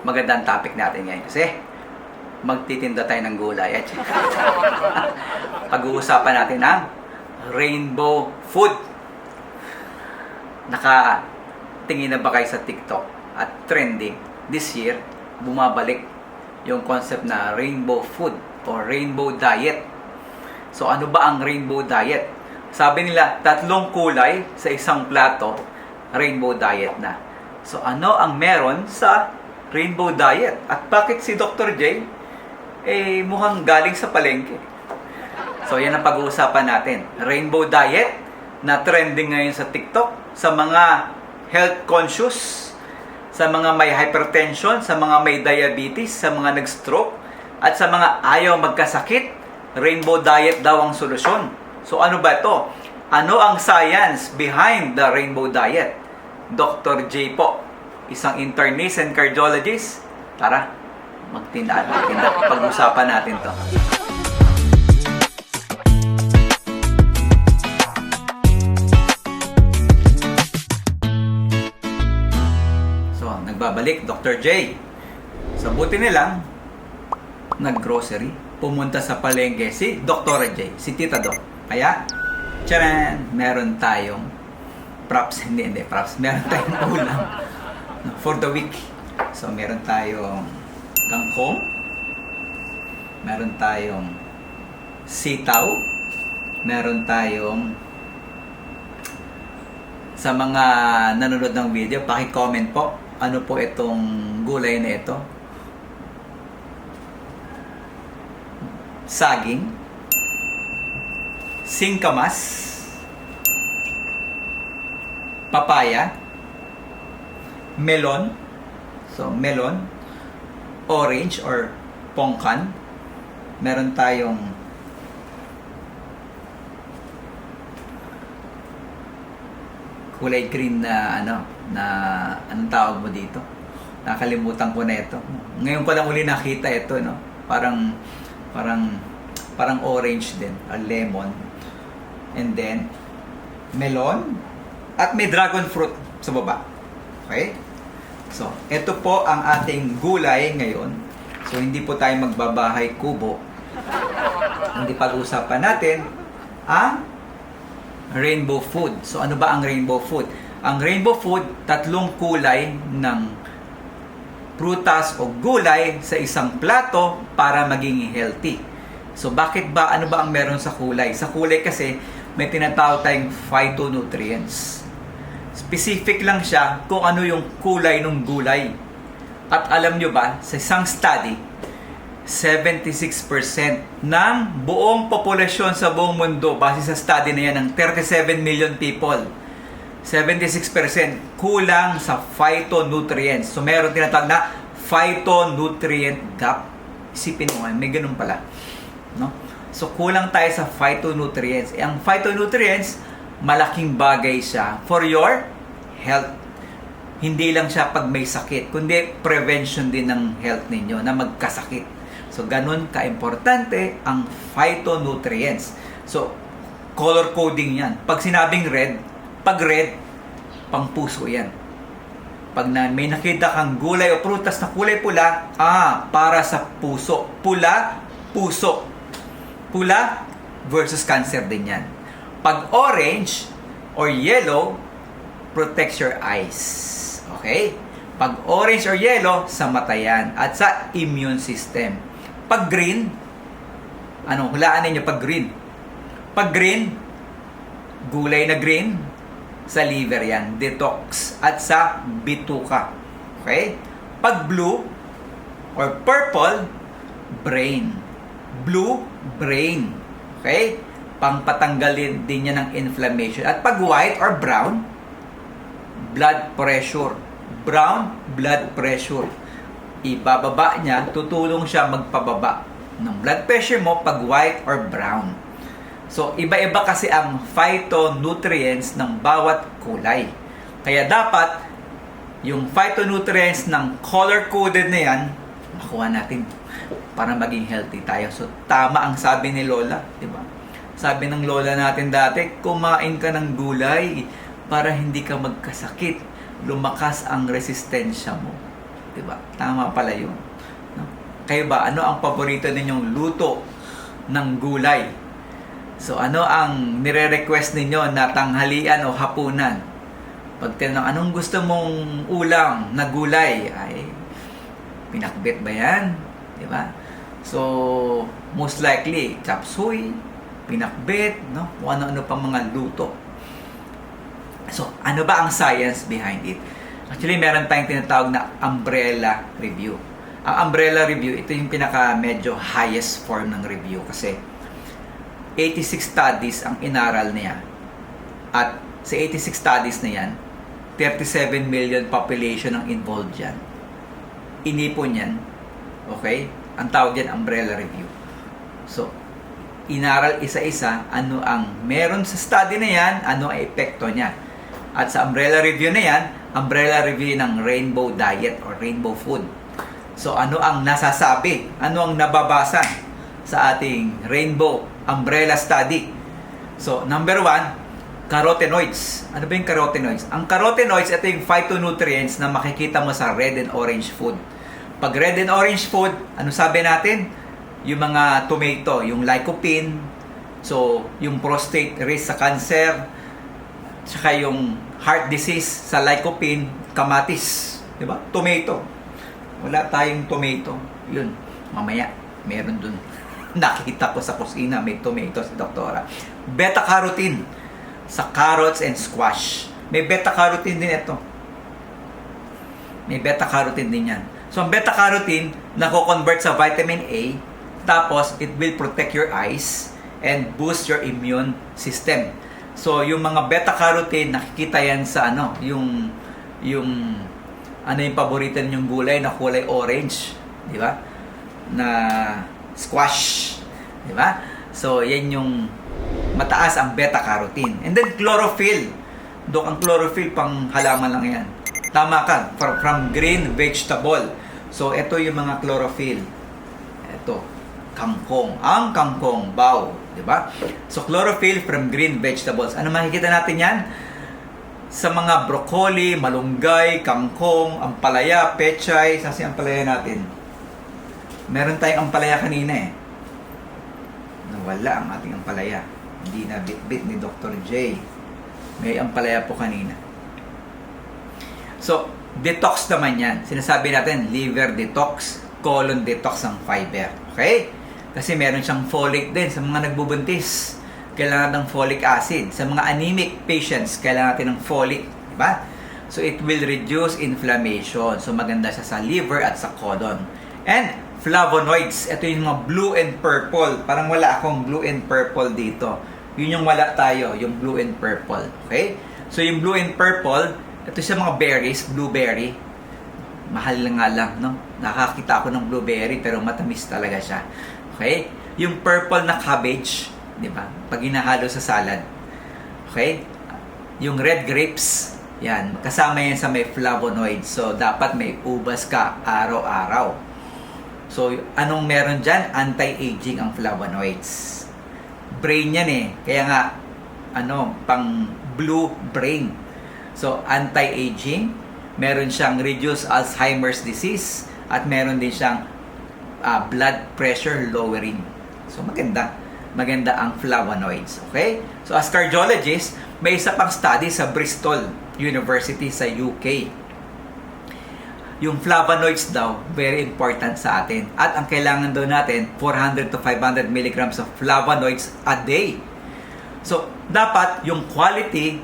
magandang topic natin ngayon kasi magtitinda tayo ng gulay at pag-uusapan natin ang rainbow food. Nakatingin na ba kayo sa TikTok at trending this year, bumabalik yung concept na rainbow food o rainbow diet. So ano ba ang rainbow diet? Sabi nila, 3 kulay sa isang plato, rainbow diet na. So ano ang meron sa rainbow diet? At bakit si Dr. J mukhang galing sa palengke? So yan ang pag-uusapan natin. Rainbow diet na trending ngayon sa TikTok, sa mga health conscious, sa mga may hypertension, sa mga may diabetes, sa mga nag-stroke, at sa mga ayaw magkasakit. Rainbow diet daw ang solusyon. So ano ba ito? Ano ang science behind the rainbow diet? Dr. J po, isang internist and cardiologist. Tara, magtinda. Pag-usapan natin to. So, nagbabalik, Dr. J. So, buti nilang nag-grocery, pumunta sa palengke si Dr. J, si Tita Doc. Kaya, tcharan, meron tayong props, hindi props, meron tayong ulam for the week. So, meron tayong kangkong, meron tayong sitaw, meron tayong, sa mga nanonood ng video, paki-comment po, ano po itong gulay na ito? Saging, singkamas, papaya, melon, so melon, orange or pongkan, meron tayong kulay green na anong tawag mo dito? Nakalimutan ko na ito. Ngayon ko lang uli nakita ito, no? Parang orange din, or lemon. And then melon at may dragon fruit sa baba. Okay? So, ito po ang ating gulay ngayon. So, hindi po tayo magbabahay kubo. Hindi pag-usapan natin ang rainbow food. So, ano ba ang rainbow food? Ang rainbow food, 3 kulay ng prutas o gulay sa isang plato para maging healthy. So, bakit ba? Ano ba ang meron sa kulay? Sa kulay kasi, may tinatawag tayong phytonutrients. Specific lang siya kung ano yung kulay ng gulay. At alam nyo ba, sa isang study, 76% ng buong populasyon sa buong mundo, base sa study na yan ng 37 million people, 76% kulang sa phytonutrients. So meron tinatawag na phytonutrient gap. Isipin mo, may ganun pala, no? So kulang tayo sa phytonutrients. Ang phytonutrients, malaking bagay siya for your health. Hindi lang siya pag may sakit, kundi prevention din ng health ninyo na magkasakit. So, ganun ka-importante ang phytonutrients. So, color coding yan. Pag sinabing red, pag red, pang puso yan. Pag may nakita kang gulay o prutas na kulay pula, para sa puso. Pula, puso. Pula versus cancer din yan. Pag orange or yellow, protects your eyes. Okay? Pag orange or yellow, sa mata yan at sa immune system. Pag green, hulaan ninyo pag green. Pag green, gulay na green, sa liver yan, detox, at sa bituka. Okay? Pag blue or purple, brain. Blue, brain. Okay? Pangpatanggalin din niya ng inflammation. At pag white or brown, blood pressure. Brown, blood pressure. Ibababa niya, tutulong siya magpababa ng blood pressure mo pag white or brown. So, iba-iba kasi ang phytonutrients ng bawat kulay. Kaya dapat, yung phytonutrients ng color-coded na yan, nakuha natin para maging healthy tayo. So, tama ang sabi ni Lola, di ba? Sabi ng Lola natin dati, kumain ka ng gulay para hindi ka magkasakit. Lumakas ang resistensya mo. Diba? Tama pala yun. No? Kayo ba, ano ang paborito ninyong luto ng gulay? So, ano ang nire-request ninyo na tanghalian o hapunan? Pag tinanong, anong gusto mong ulam na gulay? Ay, pinakbet ba yan? Diba? So, most likely, chop suey, pinakbet, no? Kung ano-ano pang mga luto. So, ano ba ang science behind it? Actually, meron tayong tinatawag na umbrella review. Ang umbrella review, ito yung pinaka medyo highest form ng review kasi 86 studies ang inaral niya. At sa 86 studies na yan, 37 million population ang involved dyan. Inipon yan. Okay? Ang tawag yan, umbrella review. So, inaral isa-isa ano ang meron sa study na yan, ano ang epekto niya. At sa umbrella review na yan, umbrella review ng rainbow diet or rainbow food. So, ano ang nasasabi? Ano ang nababasa sa ating rainbow umbrella study? So, number 1, carotenoids. Ano ba yung carotenoids? Ang carotenoids, ito yung phytonutrients na makikita mo sa red and orange food. Pag red and orange food, ano sabi natin? Yung mga tomato, yung lycopene, so, yung prostate risk sa cancer, tsaka yung heart disease sa lycopene, kamatis. Diba? Tomato. Wala tayong tomato. Yun. Mamaya, meron dun. Nakita ko sa kusina, may tomato si doktora. Beta-carotene sa carrots and squash. May beta-carotene din ito. May beta-carotene din yan. So, ang beta-carotene, nako-convert sa vitamin A, tapos, it will protect your eyes and boost your immune system. So, yung mga beta-carotene, nakikita yan sa yung paborito ninyong gulay na kulay orange, di ba? Na squash, di ba? So, yan yung mataas ang beta-carotene. And then, chlorophyll. Dok, ang chlorophyll, pang halaman lang yan. Tama ka, from green vegetable. So, ito yung mga chlorophyll. Ito, kangkong. Ang kangkong, bao. Diba? So, chlorophyll from green vegetables. Ano makikita natin yan? Sa mga broccoli, malunggay, kangkong, ampalaya, pechay. Saan si ampalaya natin? Meron tayong ampalaya kanina eh. Nawala ang ating ampalaya. Hindi na bit-bit ni Dr. J. May ampalaya po kanina. So, detox naman yan. Sinasabi natin, liver detox, colon detox ang fiber. Okay? Kasi meron siyang folic din sa mga nagbubuntis. Kailangan ng folic acid. Sa mga anemic patients, kailangan natin ng folic. Diba? So, it will reduce inflammation. So, maganda siya sa liver at sa colon. And, flavonoids. Ito yung mga blue and purple. Parang wala akong blue and purple dito. Yun yung wala tayo, yung blue and purple. Okay? So, yung blue and purple, ito siya mga berries, blueberry. Mahal na nga lang, no? Nakakita ako ng blueberry, pero matamis talaga siya. Okay? Yung purple na cabbage, di ba? Pag hinahalo sa salad. Okay? Yung red grapes, yan. Kasama yan sa may flavonoids. So, dapat may ubas ka araw-araw. So, anong meron dyan? Anti-aging ang flavonoids. Brain yan eh. Kaya nga, pang blue brain. So, anti-aging. Meron siyang reduce Alzheimer's disease. At meron din siyang blood pressure lowering. So, maganda. Maganda ang flavonoids. Okay? So, as cardiologist, may isa pang study sa Bristol University sa UK. Yung flavonoids daw, very important sa atin. At ang kailangan daw natin, 400 to 500 milligrams of flavonoids a day. So, dapat yung quality,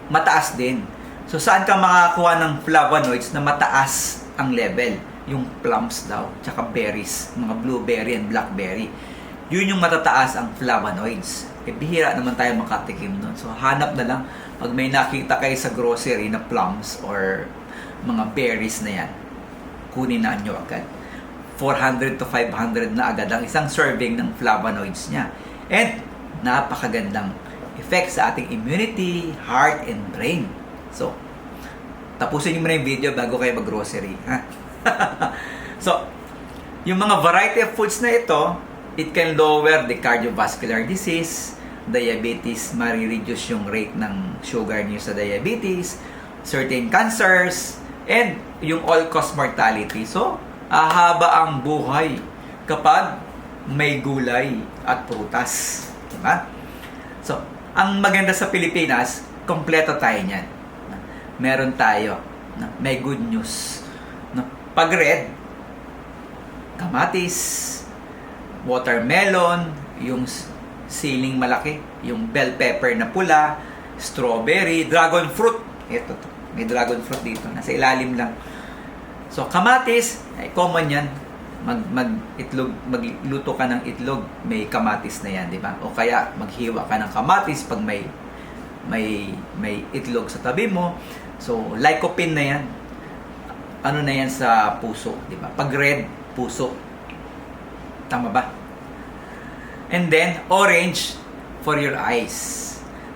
mataas din. So, saan ka makakakuha ng flavonoids na mataas ang level? Yung plums daw, tsaka berries, mga blueberry and blackberry. Yun yung matataas ang flavonoids. Bihira naman tayo makatikim nun. So, hanap na lang pag may nakita kayo sa grocery na plums or mga berries na yan. Kunin na nyo agad. 400 to 500 na agad ang isang serving ng flavonoids niya. And, napakagandang effect sa ating immunity, heart, and brain. So, tapusin nyo muna yung video bago kayo mag-grocery. Ha? So, yung mga variety of foods na ito, it can lower the cardiovascular disease, diabetes, marireduce yung rate ng sugar niyo sa diabetes, certain cancers, And yung all-cause mortality. So, ahaba ang buhay kapag may gulay at prutas. Diba? So, ang maganda sa Pilipinas, kompleto tayo niyan. Meron tayo. May good news. Pag red, kamatis, watermelon, yung siling malaki, yung bell pepper na pula, strawberry, dragon fruit. Ito to. May dragon fruit dito. Nasa ilalim lang. So, kamatis, ay common yan. Magluto ka ng itlog, may kamatis na yan, di ba? O kaya, maghiwa ka ng kamatis pag may itlog sa tabi mo. So, lycopene na yan. Ano na yan sa puso, di ba? Pag red, puso. Tama ba? And then, orange for your eyes.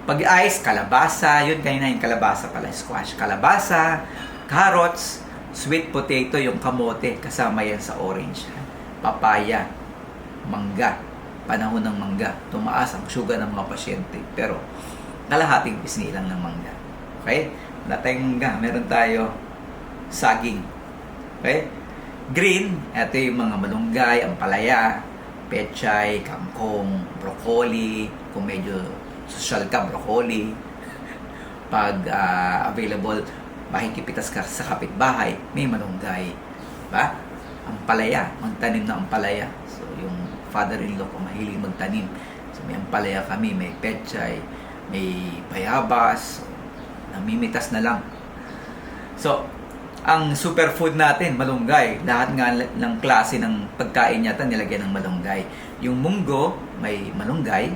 Pag eyes, kalabasa. Yun, kanina yung kalabasa pala. Squash. Kalabasa, carrots, sweet potato, yung kamote. Kasama yan sa orange. Papaya, mangga. Panahon ng mangga. Tumaas ang sugar ng mga pasyente. Pero, kalahating pisngi lang ng mangga. Okay? Wala tayong mangga. Meron tayo saging. Okay? Green, ito yung mga malunggay, ampalaya, pechay, kangkong, broccoli, kung medyo social ka, broccoli. Pag available, makikipitas ka sa kapitbahay, may malunggay. Diba? Ampalaya, magtanim na ampalaya. So, yung father-in-law ko mahilig magtanim. So, may ampalaya kami, may pechay, may bayabas, so, namimitas na lang. So, ang superfood natin, malunggay. Lahat nga ng klase ng pagkain yata nilagyan ng malunggay. Yung munggo, may malunggay.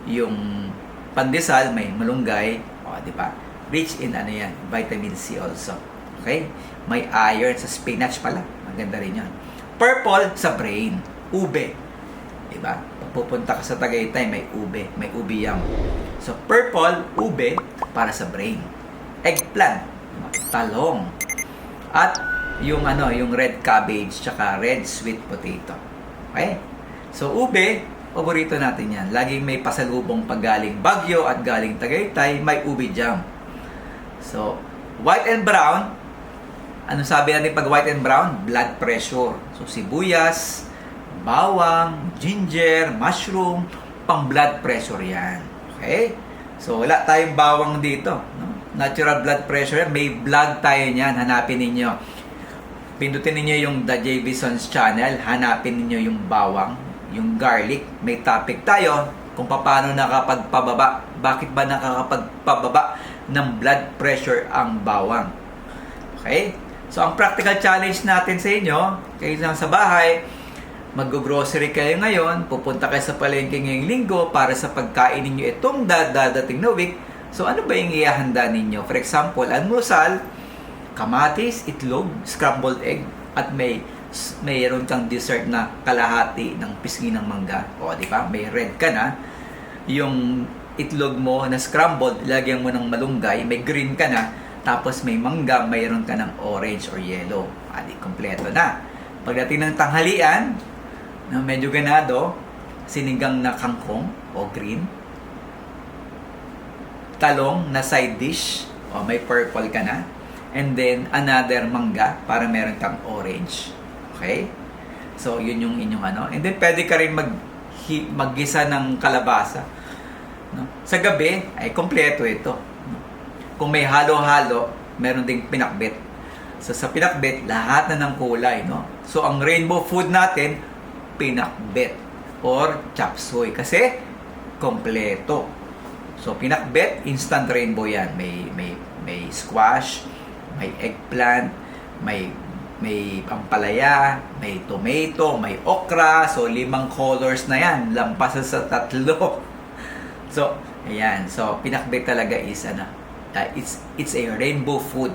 Yung pandesal, may malunggay. O, di ba? Rich in ano yan, vitamin C also. Okay? May iron sa spinach pala. Maganda rin yan. Purple sa brain. Ube. Di ba? Pag pupunta ka sa Tagaytay, may ube. May ube yam. So, purple, ube, para sa brain. Eggplant. Talong. At yung yung red cabbage tsaka red sweet potato. Okay? So ube, paborito natin 'yan. Laging may pasalubong pag galing Baguio at galing Tagaytay, may ube jam. So white and brown, ano sabi natin pag white and brown? Blood pressure. So sibuyas, bawang, ginger, mushroom, pang blood pressure 'yan. Okay? So wala tayong bawang dito, no? Natural blood pressure, may vlog tayo niyan, hanapin ninyo. Pindutin ninyo yung The J. Bison's channel, hanapin ninyo yung bawang, yung garlic. May topic tayo kung paano nakapagpababa, bakit ba nakakapagpababa ng blood pressure ang bawang. Okay? So, ang practical challenge natin sa inyo, kayo lang sa bahay, mag-grocery kayo ngayon, pupunta kayo sa palengke ngayong linggo para sa pagkain ninyo itong dadating na week. So, ano ba yung ihahanda ninyo? For example, almusal, kamatis, itlog, scrambled egg, at mayroon kang dessert na kalahati ng pisngi ng mangga. O, di ba? May red ka na. Yung itlog mo na scrambled, lagyan mo ng malunggay, may green ka na, tapos may mangga, mayroon ka ng orange or yellow. Di kompleto na. Pagdating ng tanghalian, na medyo ganado, sinigang na kangkong o green, talong na side dish, o may purple ka na, and then another mangga para meron kang orange. Okay? So, yun yung inyong and then pwede ka rin maggisa ng kalabasa. No? Sa gabi, ay kompleto ito. No? Kung may halo-halo, meron ding pinakbet. So, sa pinakbet, lahat na ng kulay. No? So, ang rainbow food natin, pinakbet or chop suey. Kasi, kompleto. So, pinakbet, instant rainbow yan. May squash, may eggplant, may ampalaya, may tomato, may okra. So, 5 colors na yan. Lampasan sa 3. So, ayan. So, pinakbet talaga is, it's a rainbow food.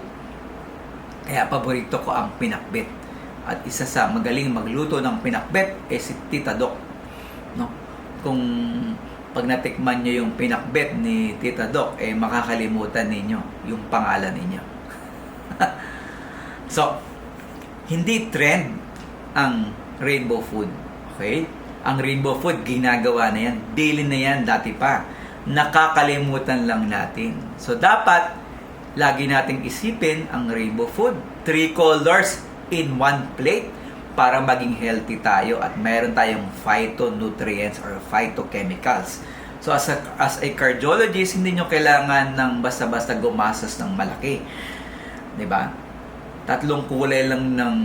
Kaya, paborito ko ang pinakbet. At isa sa magaling magluto ng pinakbet si Tita Doc. No? Kung pag natikman nyo yung pinakbet ni Tita Doc, makakalimutan ninyo yung pangalan ninyo. So, hindi trend ang rainbow food. Okay? Ang rainbow food, ginagawa na yan. Daily na yan, dati pa. Nakakalimutan lang natin. So, dapat lagi nating isipin ang rainbow food. 3 colors in 1 plate para maging healthy tayo at meron tayong phytonutrients or phytochemicals. So as a cardiologist, hindi nyo kailangan ng basta-basta gumastos ng malaki. 'Di ba? 3 kulay lang ng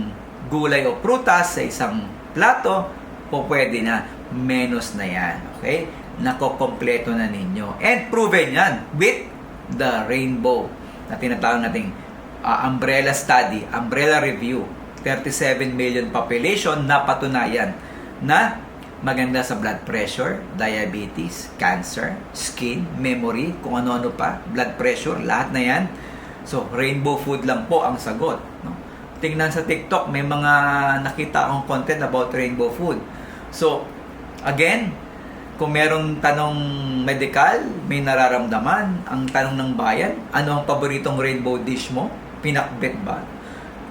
gulay o prutas sa isang plato, po pwede na. Menos na yan. Okay? Nakokompleto na ninyo. And proven yan with the rainbow na tinatawag nating umbrella study, umbrella review. 37 million population na patunayan na maganda sa blood pressure, diabetes, cancer, skin, memory, kung ano-ano pa, blood pressure, lahat na yan. So, rainbow food lang po ang sagot. No? Tingnan sa TikTok, may mga nakita akong content about rainbow food. So, again, kung merong tanong medical, may nararamdaman, ang tanong ng bayan, ano ang paboritong rainbow dish mo? Pinakbet ba?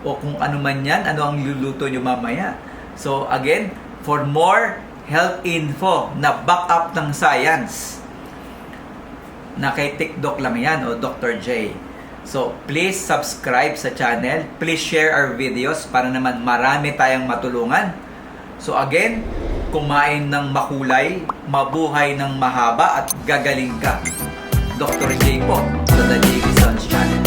O kung ano man yan, ano ang luluto nyo mamaya? So, again, for more health info na back up ng science, na kay TikTok lang yan o Dr. J. So, please subscribe sa channel. Please share our videos para naman marami tayong matulungan. So, again, kumain ng makulay, mabuhay ng mahaba at gagaling ka. Dr. J po sa The JV Sons Channel.